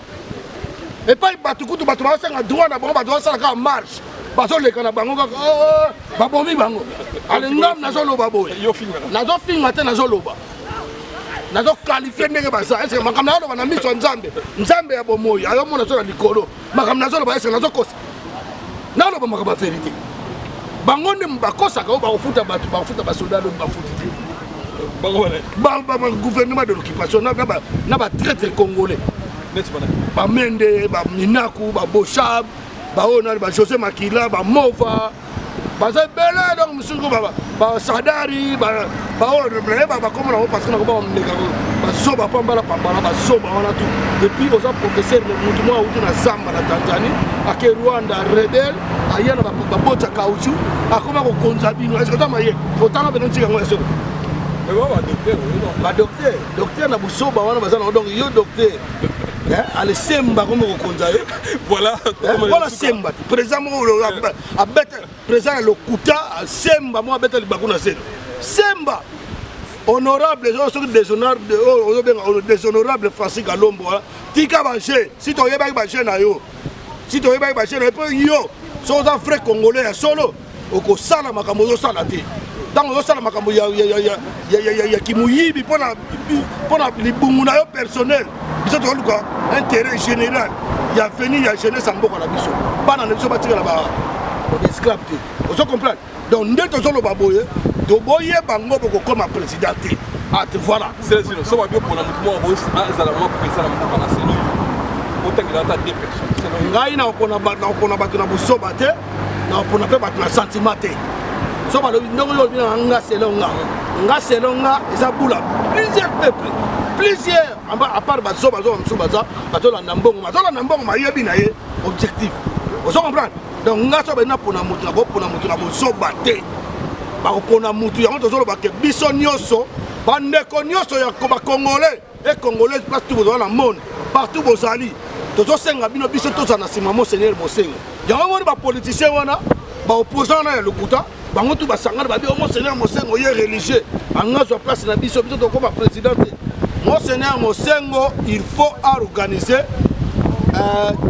et pas batukutu batu basanga droit na bango batu basala ka marche baso leka na bango babomi bango alengam nazo loba boye nazo finga te nazo loba nazo qualifier ndenge basa est-ce que makamna loba na miso nzambe ya bomoyi ayo mona so na likolo makamna nazo loba est-ce que nazo kosa na loba makaba vérité bango nde mbakosa ka ba ofuta batu ba ofuta basoda lo bafuti gouvernement de l'occupation na traître congolais ba Mende ba Minaku ba Boshab ba Ona ba José Makila ba Mova ba Zabela donc monsieur ba Sadari ba comme on parce que na ba soba pambala ba soba wana tout depuis aux professeurs de mouvement ou na Zamba na Tanzanie ake Rwanda rebelle ayana ba bota kauchu akoma ko konzabino est-ce que tu maye otanga benonti ngo eso ba docteur na busoba wana bazana donc yo docteur allez semba comme konzaye voilà semba président mo abeta président le kuta semba mo abeta libakuna seno semba honorable déshonorable Francis Kalombo tika baje si to yeba baje na yo si to yeba baje na pe yo so za frère congolais solo oko sala makambo zo sala te dans le salon makambo ya kimuyibi pona libungu na yo personnel biso to luka intérêt général ya venu ya jeunesse amboko na biso bana na biso batika la ba esclave te vous comprenez donc ndeto zo lo baboye to boye bango boko comme président te te voilà
c'est so ba bio pona mutumo wa boss azala mo pesa na mukana seno otangira ta deux personnes
ngai na pona batu na busoba te na pona pe batu na sentiment te so ba ndongo yo bina nga selonga eza bula plusieurs peuples plusieurs à part bazo la ndambongo mayebi na ye objectif vous comprenez donc nga so bena pona mutu na bozoba te ba pona mutu yango tozolo ba ke biso nyoso bandeko nyoso ya ko ba congolais et congolais partout dans le monde partout bozali tozo senga bino biso toza na sima mo seigneur bosenga yango moni ba politicien wana ba opposant na ya lokuta bango tout basangana babi monseigneur Mosengo ye religieux angazo place na biso to comme président monseigneur Mosengo il faut organiser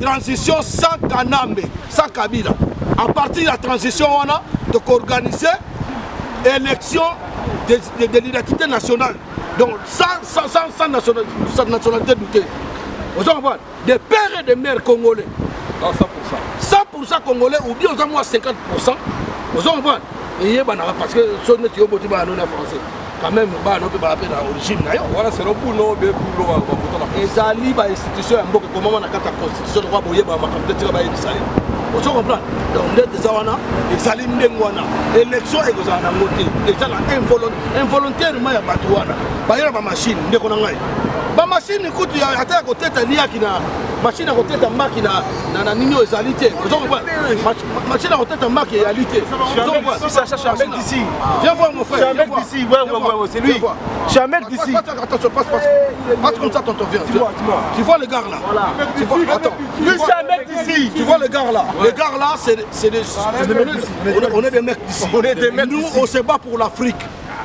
transition sans Kanambe sans Kabila à partir de la transition on a de organiser élection de l'identité nationale donc sans nationalité doutée vous comprenez des pères et des mères congolais 100% congolais ou bien aux moins 50%. Vous comprenez? Et parce que ce n'est pas français. Quand même, on peut appeler l'origine.
Voilà, c'est le boulot.
Et ça lit par institution, comment on a la constitution de roi Boye, vous comprenez? Donc, les salim d'Engwana, l'élection est aux anamotés. Les gens involontairement, il y a Batouana. Il y a ma machine, ma machine, écoute, il y a à côté de l'IA qui n'a. machine à côté de marque na nini ezali te machine à côté de marque ezali te
Chamel d'ici.
viens voir mon frère
Chamel d'ici, ouais, c'est lui. Chamel d'ici.
Attention, passe comme ça, tonton, viens. Tu vois le gars là? Tu vois, attends.
Lui, Chamel d'ici.
Tu vois le gars là? Les gars là, c'est des... On est des mecs d'ici. Nous, on se bat pour l'Afrique.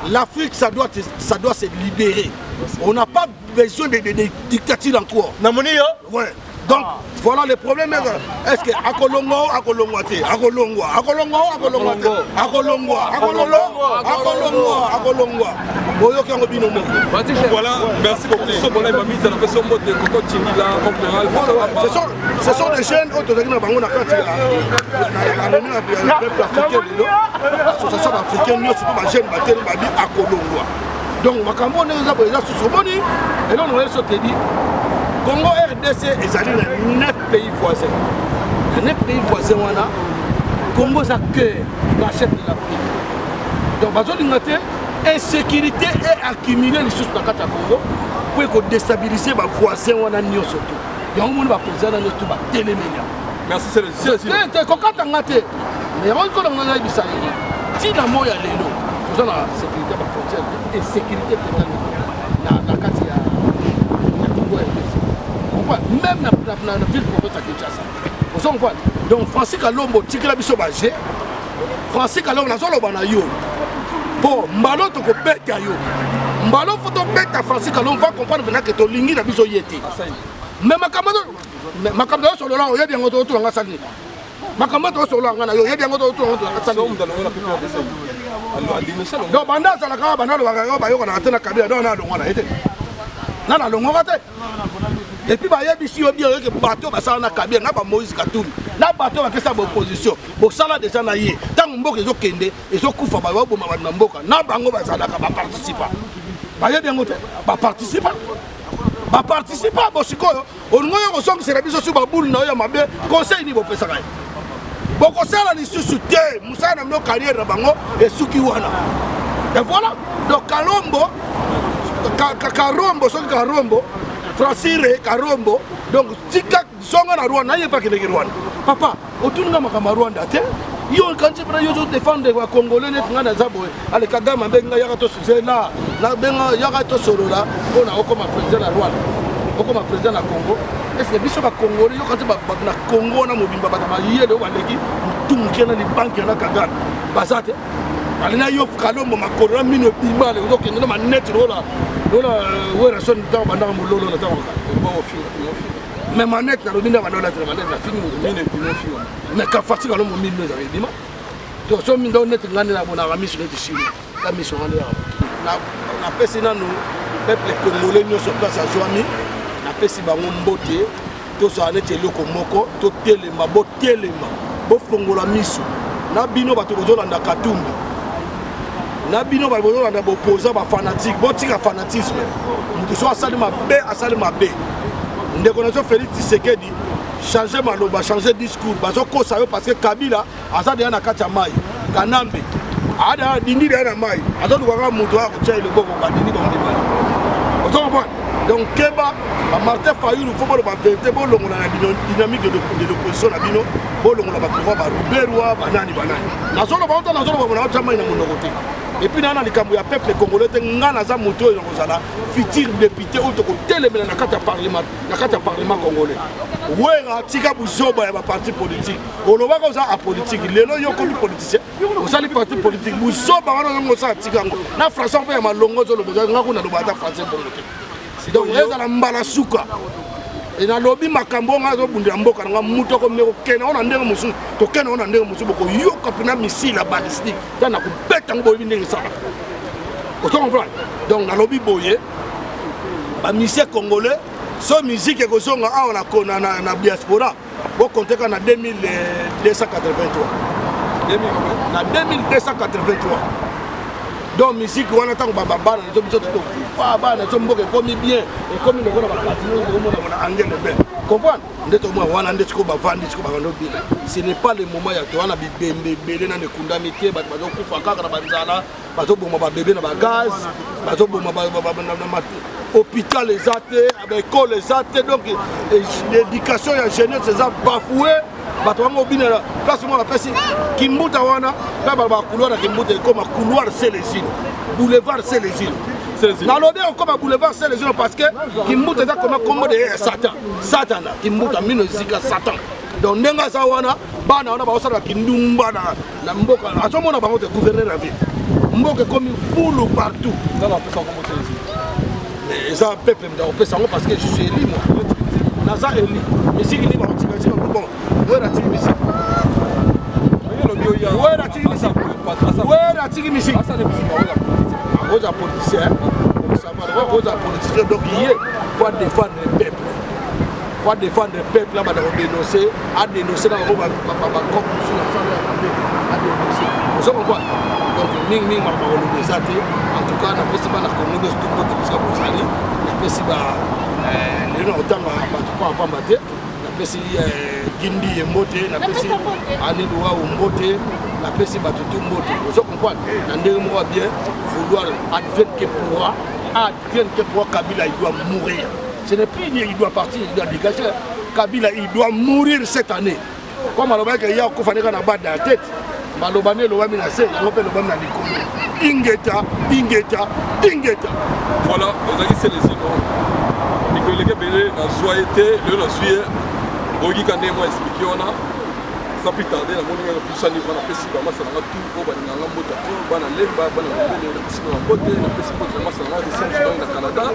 L'Afrique, ça doit se libérer. On n'a pas besoin de dictature encore. Ouais. Donc, voilà le problème. Est-ce que Akolongo,
Voilà, merci beaucoup.
Ce sont des jeunes l'association africaine, donc, Makambo est et là, on a dit Congo RDC est allé dans 9 pays voisins. Les 9 pays voisins, Congo est au cœur de la chef de l'Afrique. Donc, l'insécurité est accumulée les choses dans le Congo pour déstabiliser les voisins. Donc, on va président de tout le monde.
Merci, c'est le
ciel. Mais on a si la moya lelo, vous avez la sécurité à la frontière et sécurité dans la carte de Congo RDC. Même dans la ville province de Kinshasa. Vous comprenez? Donc Francis Kalombo, Tikila Biso Bagé, Francis Kalombo, la zone de yo. Bon, Mbalo to beta yo. Mbalo photo beta Francis Kalombo va comprendre maintenant que to lingi na biso yeti. Mais makamado sur le là, il y a bien autour en Asani. Makamado sur le là, il y a bien autour en Asani. Donc banda ça la ka banda lo ba yo na tena kabila donc na longo na été. Na longo ka te. Et puis ba yebi si yo bien que bateau ba ça na kabila na ba Moïse Katumbi. Na bateau ba kesa ba opposition. Bo sala déjà na ye. Tant mboka ezo kende, ezo kufa ba bo ma na mboka. Na bango ba sala ka ba participer. Ba yebi ngote ba participer. Ba participer bo sikoyo. Ongo yo song c'est la biso su ba boule na yo mabe conseil ni bo pesa kai. Boko sala ni susute musa na mno carrière na bango et suki wana. Et voilà. Donc Kalombo Karombo so Karombo Francire Karombo donc tika songa na Rwanda yé pas que les Rwanda. Papa, otunga makama Rwanda te. Yo quand tu prends yo défendre les Congolais net ngana zabo ale Kagame benga yaka to suzela na benga yaka to solola on a comme président la Rwanda. Comme président de Congo, est-ce que biso ba Congolais yo quand na Congo na mobimba ba yé do baleki mutungi na ni banque na Kagame bazate alina yo Kalombo makoro mino bimale ngo kende na net rola wera son ta banda mulolo na ta mais manette na robina ba dola tra manette na fini mais ka fati Kalombo mino za bima to so mi do net ngani na bona ga miso net shiro ta miso ngani na pesi na no peuple congolais nyonso place a joami na pesi bango mbote to so anete eloko moko to telema bo fongola miso na bino bato bozolanda Katumbi na bino bato bozolanda bopoza ba fanatique botika fanatisme mutu so asali mabe ndeko na so Félix Tshisekedi changer maloba changer discours bazo kosa yo parce que Kabila azadi na kati ya mai Kanambe ada dindi na mai azo duka mutu a kucha ile boko ba dindi ba mai ozo donc Keba Martin Fayulu faut ba vérité bo longo na dynamique de l'opposition na bino bo longo na ba pouvoir ba Ruberwa banani na solo ba na mai na monokote et puis nana likambo ya peuple congolais te ngana za moto yo kozala futur député ou to ko telemela na kati ya parlement congolais wera tika buzoba ya ba parti politique oloba ko za a politique lelo yo ko politicien o sali parti politique buzoba wana ngo sa tika ngo na français pa ya malongo zo lo besoin ngako na lo bata français bongo te donc eza na mbala suka et na lobi makambo nga zo bundira mboka nga muto ko meko kena ona ndenge musu to kena ona ndenge musu boko yoka pina missile balistique tana ko beta ngo bobi ndenge sala o to comprendre donc na lobi boye ba musicien congolais so musique ko zonga a ona kona na diaspora bo konteka na 2283 na 2283 donc musique wana tango baba bana to biso to pa bana to mboke komi bien et comme le gona ba platino ko mona angel de ben comprendre ndeto moi wana ndetiko ba vandi tiko ba ndo bien ce n'est pas le moment ya to wana bibembe bele na nekunda mité ba kufa kaka na banzala ba to boma ba bébé na ba gaz ba to boma ba na hôpital eza te école eza te donc l'éducation ya jeunesse eza bafoué bato bango obinela place moko napesi kimbuta wana mpe bakouloir ya kimbuta ekoma couloir Célestine boulevard Célestine nalobi okoma boulevard Célestine parce que kimbuta eza koma kombo de satana kimbuta mino ezika satan donc ndenge aza wana bana wana baosala kindumba na mboka azomona bango te gouverneur ya ville mboka ekomi fulu partout eza peuple ndakopesa yango parce que je suis éli moi naza éli misiki ndi bakotikati bon wera tiki misiki wera tiki misiki akoza politicien akoza politicien donc ye faut défendre le peuple faut défendre le peuple abana kodénoncer adénoncer na bango bacorruption ozo comprendre donc mingi makoloba eza te en tout cas napesi bana kongo nyonso tokote bisika bozali napesi lelo na otanga bato pamba te napesi gindi ye mbote napesi aniluwa mbote napesi bato tu mbote ozo comprendre na ndenge moko bien vouloir advienne que pourra Kabila il doit mourir. Ce n'est plus il doit partir, il doit dégager. Kabila il doit mourir cette année. Comme Malobane qu'il y a Koufane qui a battu la tête. Malobane le wami na se, il a le wami na likolo. Ingeta.
Voilà, vous avez c'est les signaux. Les collègues belé na joyeté le na juillet. Bogi kande moi expliquer on a. Sans plus tarder, la monnaie est plus sanée, on a pris ça, on a tout, on a un mot à tout, on a l'emba, on a un côté, on a pris ça, on a Canada.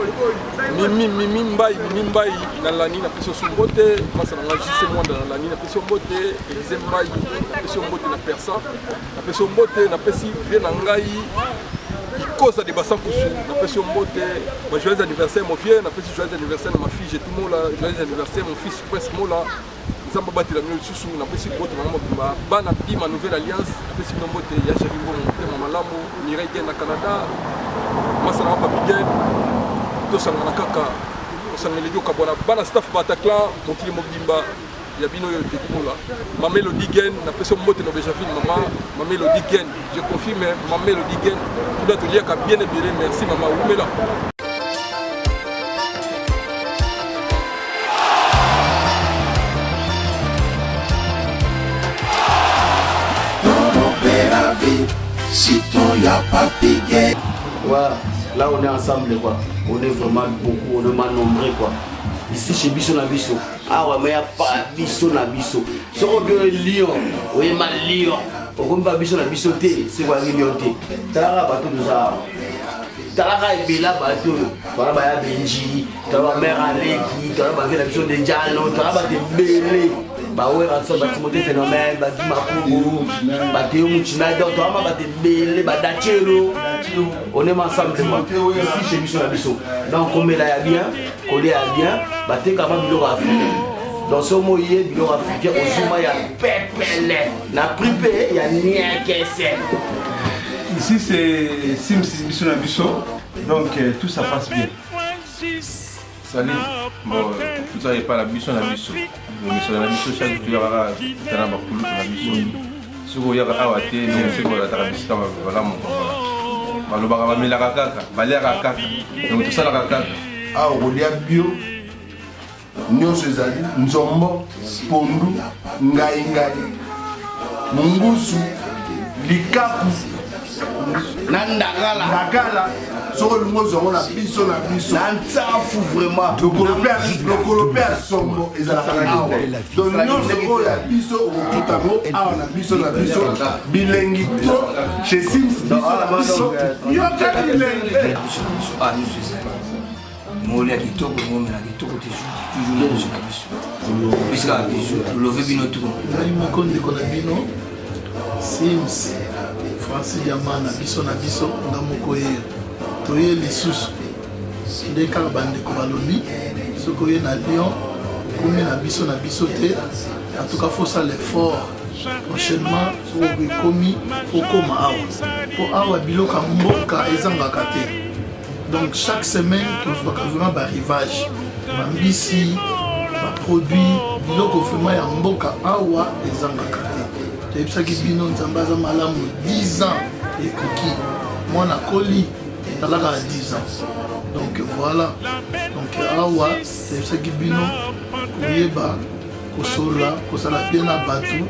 Mimbai, dans la ligne, on a pris son beauté, on a juste moi dans la ligne, on a pris son beauté, Élisée Mbaye, on a pris son beauté, on a persan, on a pris son beauté, on a pris Vienangaï, cause des bassins couchés, on a pris son beauté, joyeux anniversaire, mon vieux, on a pris joyeux anniversaire, ma fille, j'ai tout le monde là, joyeux anniversaire, mon fils, presque moi là. Zamba bati la mieux sous na pesi bote mama bimba bana bima nouvelle alliance na pesi nombote ya Jaringo mon malamu Mireille na Canada masala pa bigel to sanga na kaka sanga ledio kabona bana staff Bataclan mon kili mobimba ya bino yo tekula ma Mélodie Gen na pesi mbote no Bejavine mama ma Mélodie Gen je confirme ma Mélodie Gen tout d'atelier ka bien ébélé merci mama Oumela.
Si ton y'a pas pigué. Voilà, là on est ensemble quoi. On est vraiment beaucoup, on est mal nombreux quoi. Ici chez Bisso na Bisso. Ah ouais, mais y'a pas Bisso na Bisso. Si on veut Lyon, on est mal Lyon. On va Bisso na Bisso té, c'est quoi Lyon té. T'as bateau de ça. T'as et Bella bateau. T'as ba Benji, t'as ba mère Aleki, t'as ba la Bisso de Diallo, t'as ba de Belé. Bah ouais, on va Timothée Phénomène, bah Dimakougou, bah Théo Mouchinada, on va battre Bélé, bah Dachero. On est ensemble, ici chez Bisso la Bisso. Donc, on met là bien, on est bien, bah t'es quand même bilor africain. Dans ce mot, il y a bilor africain, au Zuma, il y a Pépélé, n'a pripé, il y a Niakessé.
Ici, c'est Sims Bisso la Bisso, donc tout ça passe bien. Salut, bon, tout ça n'est pas la Bisso la Bisso. Mais sur la mission chaque jour il y aura un bakulu sur la mission. Si vous y avez un athée, c'est quoi la tarabisca voilà mon. Malobara va mela kaka, balera kaka. Donc tout ça la kaka.
Ah Rolia bio. Nyo sezali, nzombo, pondu, ngai. Mungusu, likapu. Nandagala. Sur le mot on a Bisso na Bisso.
Fou vraiment.
Le colopère sombo et ça donc nous a Bisso au Kitabo, on a Bisso na Bisso. Bilengi chez Sims Bisso na Bisso. Yo ka bilengi.
Ah nous c'est ça. Molia kitoko ngomela kitoko toujours Bisso na Bisso. Biso na Bisso, love bino tout.
Ngai mokonde kona bino. Sims Francis Diamana Bisso na Bisso ngamoko ye. Toye lisusu nde kaka bandeko balobi soki oye na Lyon okomi na biso te en tout cas faut ça l'effort prochainement soki ekomi okoma awa po awa biloko ya mboka ezangaka te donc chaque semaine tozwaka vraiment barivage bambisi baproduit biloko vraiment ya mboka awa ezangaka te toyebisaki bino nzambe aza malamu 10 ans ekoki mwana koli talaka à 10 ans. Donc voilà. Donc awa tebisaki bino koyeba kosola kosala bien na bato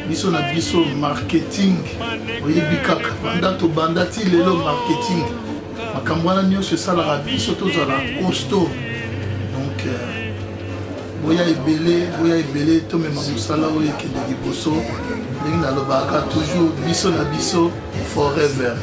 biso na biso marketing oyebi kaka banda tobanda ti lelo marketing makambo wana nyonso esalaka biso tozala costaud. Donc boya ebele tomema mosala oyo ekende liboso ndenge nalobaka toujours biso na biso forever.